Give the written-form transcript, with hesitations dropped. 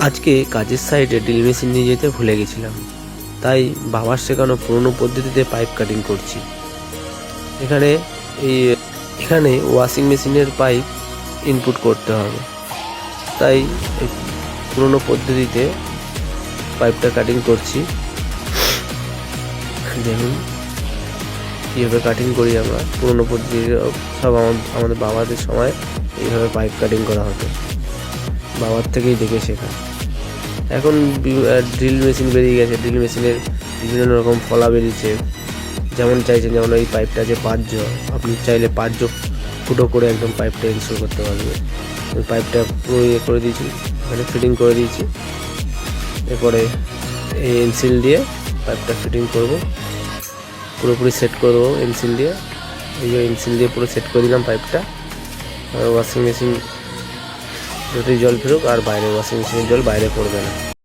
আজকে কাজের সাইডে ড্রিল মেশিন নিয়ে যেতে ভুলে গেছিলাম, তাই বাবার শেখানো পুরনো পদ্ধতিতে পাইপ কাটিং করছি। এখানে ওয়াশিং মেশিনের পাইপ ইনপুট করতে হবে, তাই এই পুরনো পদ্ধতিতে পাইপটা কাটিং করছি। দেখুন কীভাবে কাটিং করি আমরা। পুরনো পদ্ধতিতে সব আমাদের বাবাদের সময় এইভাবে পাইপ কাটিং করা হতো, বাবার থেকেই দেখে শেখা। এখন ড্রিল মেশিন বেরিয়ে গেছে, ড্রিল মেশিনের বিভিন্ন রকম ফলা বেরিয়েছে। যেমন চাইছেন, যেমন এই পাইপটা আছে 5 জ, আপনি চাইলে 5 জ ফুটো করে একদম পাইপটা ইনস্টল করতে পারবেন। ওই পাইপটা পুরো করে দিয়েছি, এখানে ফিটিং করে দিয়েছি। এরপরে এই এনসিল দিয়ে পাইপটা ফিটিং করব, পুরোপুরি সেট করে দেবো এনসিল দিয়ে। এই যে এনসিল দিয়ে পুরো সেট করে দিলাম পাইপটা। ওয়াশিং মেশিন যতই জল ফেরুক আর বাইরে ওয়াশিং মেশিনের জল বাইরে পড়বে না।